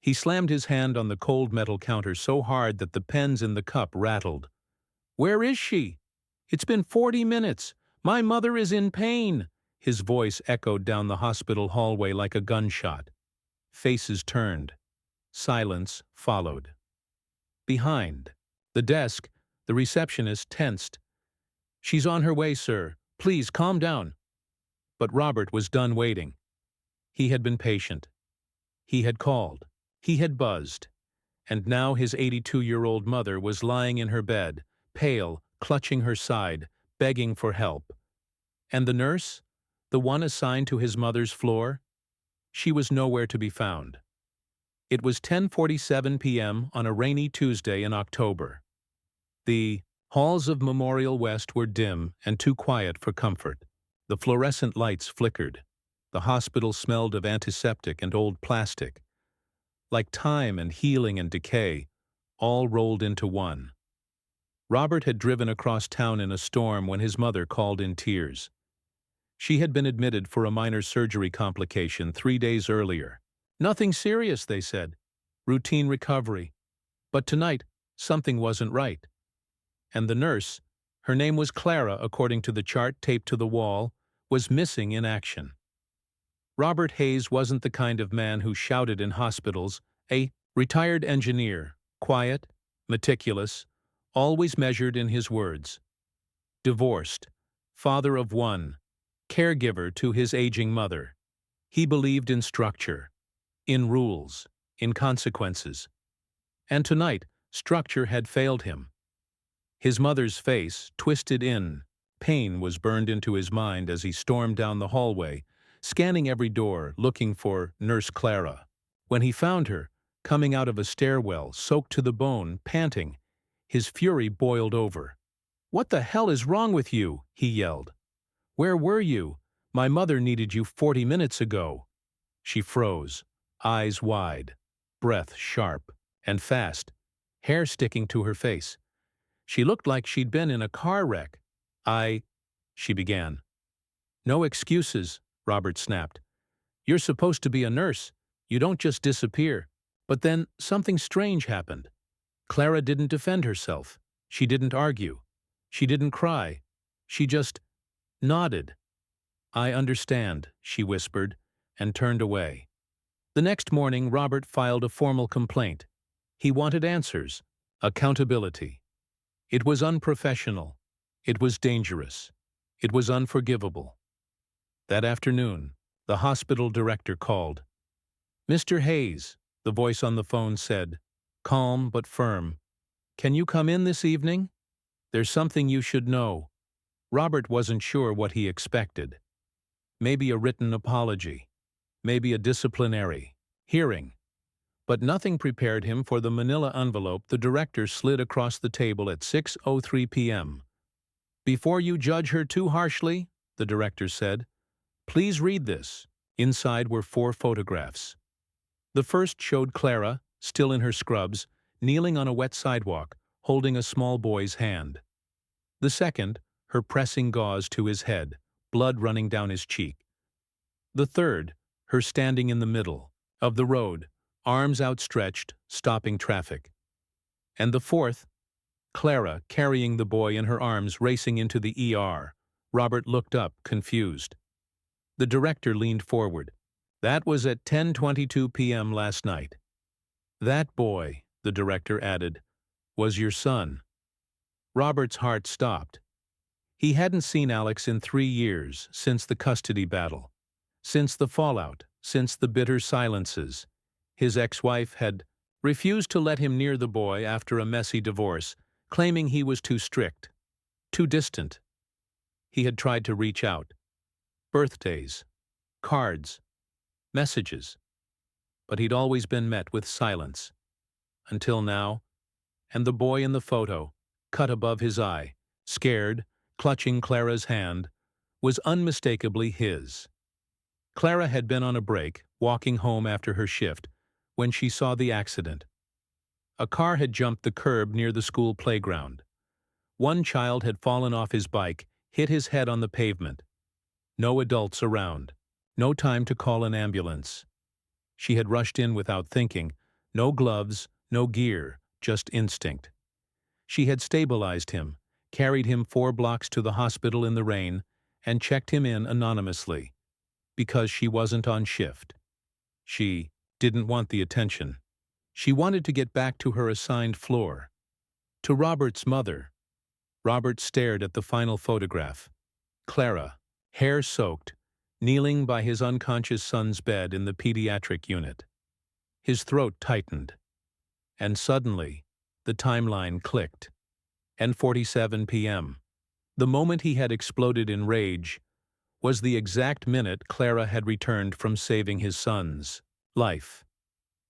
He slammed his hand on the cold metal counter so hard that the pens in the cup rattled. "Where is she? It's been 40 minutes. My mother is in pain." His voice echoed down the hospital hallway like a gunshot. Faces turned. Silence followed. Behind the desk, the receptionist tensed. "She's on her way, sir. Please calm down." But Robert was done waiting. He had been patient. He had called. He had buzzed. And now his 82-year-old mother was lying in her bed, pale, clutching her side, begging for help. And the nurse? The one assigned to his mother's floor? She was nowhere to be found. It was 10:47 p.m. on a rainy Tuesday in October. The halls of Memorial West were dim and too quiet for comfort. The fluorescent lights flickered. The hospital smelled of antiseptic and old plastic. Like time and healing and decay, all rolled into one. Robert had driven across town in a storm when his mother called in tears. She had been admitted for a minor surgery complication 3 days earlier. Nothing serious, they said. Routine recovery. But tonight, something wasn't right. And the nurse, her name was Clara according to the chart taped to the wall, was missing in action. Robert Hayes wasn't the kind of man who shouted in hospitals, a retired engineer, quiet, meticulous, always measured in his words. Divorced, father of one, caregiver to his aging mother. He believed in structure, in rules, in consequences. And tonight, structure had failed him. His mother's face, twisted in, pain was burned into his mind as he stormed down the hallway, scanning every door, looking for Nurse Clara. When he found her, coming out of a stairwell, soaked to the bone, panting, his fury boiled over. "What the hell is wrong with you?" he yelled. "Where were you? My mother needed you 40 minutes ago." She froze, eyes wide, breath sharp and fast, hair sticking to her face. She looked like she'd been in a car wreck. She began. "No excuses," Robert snapped. "You're supposed to be a nurse. You don't just disappear." But then something strange happened. Clara didn't defend herself. She didn't argue. She didn't cry. She just nodded. "I understand," she whispered, and turned away. The next morning, Robert filed a formal complaint. He wanted answers, accountability. It was unprofessional. It was dangerous. It was unforgivable. That afternoon, the hospital director called. "Mr. Hayes," the voice on the phone said, calm but firm. "Can you come in this evening? There's something you should know." Robert wasn't sure what he expected. Maybe a written apology. Maybe a disciplinary hearing. But nothing prepared him for the manila envelope the director slid across the table at 6:03 p.m. "Before you judge her too harshly," the director said, "please read this." Inside were 4 photographs. The first showed Clara, still in her scrubs, kneeling on a wet sidewalk, holding a small boy's hand. The second, her pressing gauze to his head, blood running down his cheek. The third, her standing in the middle of the road, arms outstretched, stopping traffic. And the fourth, Clara carrying the boy in her arms racing into the ER. Robert looked up, confused. The director leaned forward. "That was at 10:22 p.m. last night." "That boy," the director added, "was your son." Robert's heart stopped. He hadn't seen Alex in 3 years, since the custody battle. Since the fallout, since the bitter silences. His ex-wife had refused to let him near the boy after a messy divorce, claiming he was too strict, too distant. He had tried to reach out. Birthdays, cards, messages. But he'd always been met with silence. Until now. And the boy in the photo, cut above his eye, scared, clutching Clara's hand, was unmistakably his. Clara had been on a break, walking home after her shift, when she saw the accident. A car had jumped the curb near the school playground. One child had fallen off his bike, hit his head on the pavement. No adults around. No time to call an ambulance. She had rushed in without thinking, No gloves, no gear, just instinct. She had stabilized him, carried him 4 blocks to the hospital in the rain, and checked him in anonymously, because she wasn't on shift. She didn't want the attention. She wanted to get back to her assigned floor. To Robert's mother. Robert stared at the final photograph. Clara, hair soaked, kneeling by his unconscious son's bed in the pediatric unit. His throat tightened. And suddenly, the timeline clicked. 10:47 p.m. The moment he had exploded in rage was the exact minute Clara had returned from saving his son's life.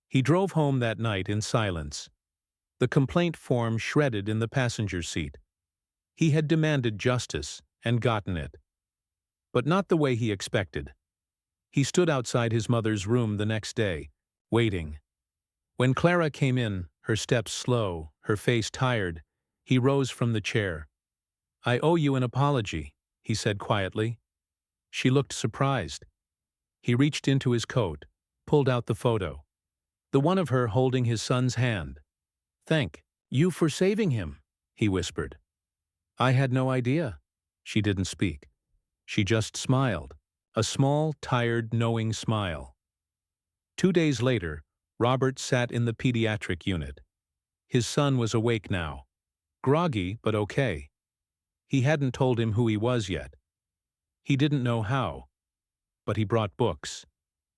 He drove home that night in silence, the complaint form shredded in the passenger seat. He had demanded justice and gotten it. But not the way he expected. He stood outside his mother's room the next day, waiting. When Clara came in, her steps slow, her face tired, he rose from the chair. "I owe you an apology," he said quietly. She looked surprised. He reached into his coat, pulled out the photo. The one of her holding his son's hand. "Thank you for saving him," he whispered. "I had no idea." She didn't speak. She just smiled, a small, tired, knowing smile. 2 days later, Robert sat in the pediatric unit. His son was awake now. Groggy, but okay. He hadn't told him who he was yet. He didn't know how. But he brought books,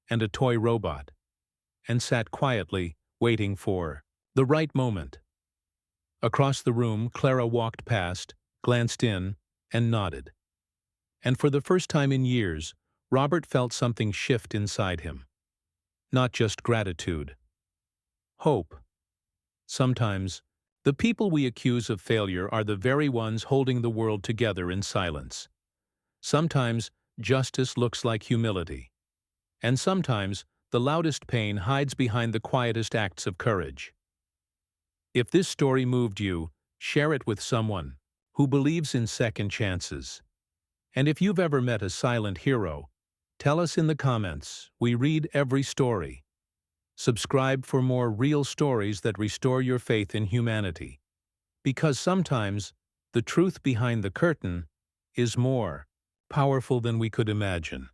and a toy robot, and sat quietly, waiting for the right moment. Across the room, Clara walked past, glanced in, and nodded. And for the first time in years, Robert felt something shift inside him. Not just gratitude. Hope. Sometimes, the people we accuse of failure are the very ones holding the world together in silence. Sometimes, justice looks like humility. And sometimes, the loudest pain hides behind the quietest acts of courage. If this story moved you, share it with someone who believes in second chances. And if you've ever met a silent hero, tell us in the comments. We read every story. Subscribe for more real stories that restore your faith in humanity. Because sometimes, the truth behind the curtain is more powerful than we could imagine.